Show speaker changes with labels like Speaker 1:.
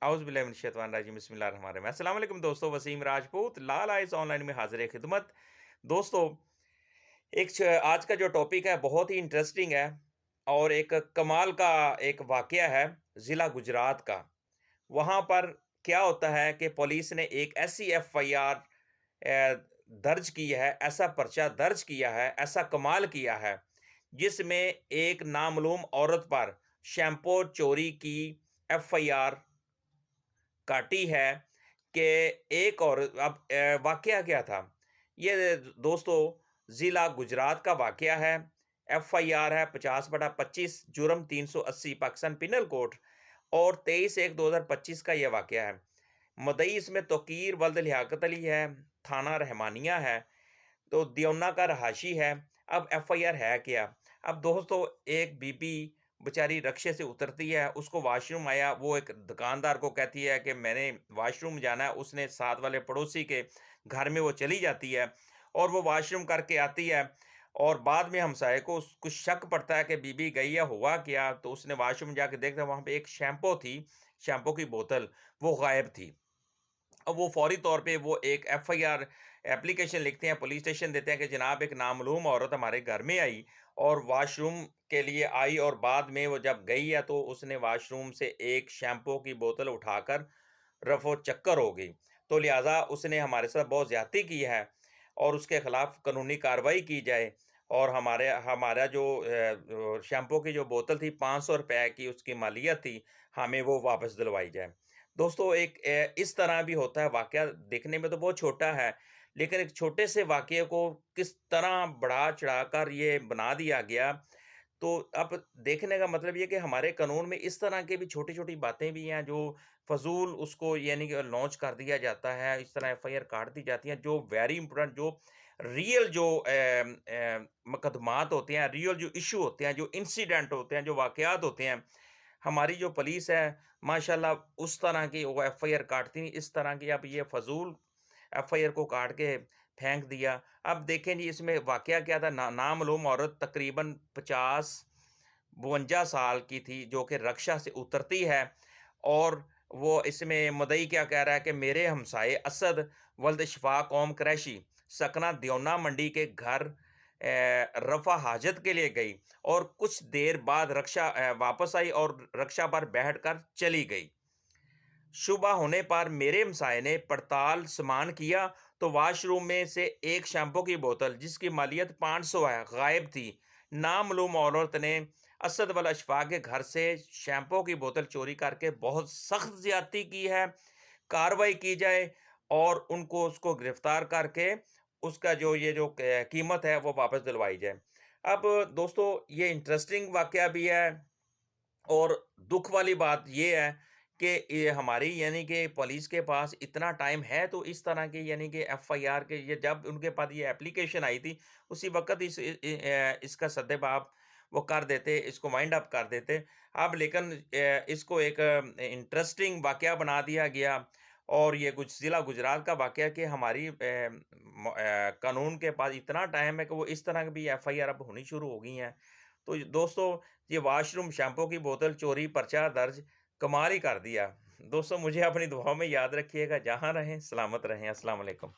Speaker 1: औज़ुबिल्लाहिमिनश्शैतानिर्रजीम बिस्मिल्लाहिर्रहमानिर्रहीम। अस्सलाम वालेकुम दोस्तों, वसीम राजपूत लाल आइज़ ऑनलाइन में हाज़िर खिदमत। दोस्तों, आज का जो टॉपिक है बहुत ही इंटरेस्टिंग है और एक कमाल का एक वाक़या है ज़िला गुजरात का। वहाँ पर क्या होता है कि पुलिस ने एक ऐसी एफआईआर दर्ज की है, ऐसा पर्चा दर्ज किया है, ऐसा कमाल किया है, जिसमें एक नामालूम औरत पर शैम्पू चोरी की एफआईआर काटी है कि एक और अब वाक़या क्या था? ये दोस्तों ज़िला गुजरात का वाक़या है। एफआईआर है 50/25 जुर्म 380 पाकिस्तान पिनल कोड और 23/1/2025 का ये वाक़या है। मुद्दई इसमें तौकीर वल्द लियाकत अली है, थाना रहमानिया है, तो दियोना का रहायशी है। अब एफआईआर है क्या? अब दोस्तों एक बीबी बेचारी रिक्शे से उतरती है, उसको वॉशरूम आया, वो एक दुकानदार को कहती है कि मैंने वॉशरूम जाना है, उसने साथ वाले पड़ोसी के घर में वो चली जाती है और वो वॉशरूम करके आती है और बाद में हमसाये को कुछ शक पड़ता है कि बीबी गई है, हुआ क्या? तो उसने वॉशरूम जाके देखा वहाँ पे एक शैम्पू थी, शैम्पू की बोतल, वो गायब थी। अब वो फौरी तौर पे वो एक एफआईआर एप्लीकेशन लिखते हैं, पुलिस स्टेशन देते हैं कि जनाब एक नामालूम औरत हमारे घर में आई और वॉशरूम के लिए आई और बाद में वो जब गई है तो उसने वॉशरूम से एक शैम्पू की बोतल उठाकर रफो चक्कर हो गई। तो लिहाजा उसने हमारे साथ बहुत ज़्यादती की है और उसके खिलाफ कानूनी कार्रवाई की जाए और हमारा जो शैम्पू की जो बोतल थी ₹500 की उसकी मालियत थी, हमें वो वापस दिलवाई जाए। दोस्तों एक इस तरह भी होता है वाक़या देखने में तो बहुत छोटा है, लेकिन एक छोटे से वाक़ये को किस तरह बढ़ा-चढ़ाकर ये बना दिया गया। तो अब देखने का मतलब ये है कि हमारे कानून में इस तरह की भी छोटी-छोटी बातें भी हैं जो फ़ज़ूल उसको यानी कि लॉन्च कर दिया जाता है, इस तरह एफआईआर काट दी जाती हैं जो वेरी इम्पोर्टेंट जो रियल जो मुकदमात होते हैं, रियल जो इश्यू होते हैं, जो इंसिडेंट होते हैं, जो वाक़यात होते हैं, हमारी जो पुलिस है माशाल्लाह उस तरह की वो एफआईआर काटती नहीं, इस तरह की अब ये फ़ज़ूल एफआईआर को काट के फेंक दिया। अब देखें जी इसमें वाक़या क्या था नामालूम औरत तकरीबन 50-52 साल की थी जो कि रिक्शा से उतरती है और वो इसमें मुद्दई क्या कह रहा है कि मेरे हमसाये असद वल्द शफ़ा कौम कुरैशी सकना दियोना मंडी के घर रफ़ा हाजत के लिए गई और कुछ देर बाद रिक्शा वापस आई और रिक्शा पर बैठकर चली गई। सुबह होने पर मेरे हमसाये ने पड़ताल सामान किया तो वॉशरूम में से एक शैम्पू की बोतल जिसकी मालियत 500 है गायब थी। नामालूम औरत ने असद वाला अशफाक के घर से शैम्पू की बोतल चोरी करके बहुत सख्त ज्यादती की है। कार्रवाई की जाए और उनको उसको गिरफ्तार करके उसका जो ये जो कीमत है वो वापस दिलवाई जाए। अब दोस्तों ये इंटरेस्टिंग वाकया भी है और दुख वाली बात ये है कि ये हमारी यानी कि पुलिस के पास इतना टाइम है तो इस तरह के यानी कि एफआईआर के ये जब उनके पास ये एप्लीकेशन आई थी उसी वक़्त इसका सद्देबाब वो कर देते, इसको वाइंड अप कर देते। अब लेकिन इसको एक इंटरेस्टिंग वाक़या बना दिया गया और ये कुछ ज़िला गुजरात का वाक़या कि हमारी कानून के पास इतना टाइम है कि वो इस तरह की भी एफआईआर अब होनी शुरू हो गई हैं। तो दोस्तों ये वॉशरूम शैम्पू की बोतल चोरी पर्चा दर्ज कमाल ही कर दिया। दोस्तों मुझे अपनी दुआओं में याद रखिएगा, जहाँ रहें सलामत रहें। अस्सलाम वालेकुम।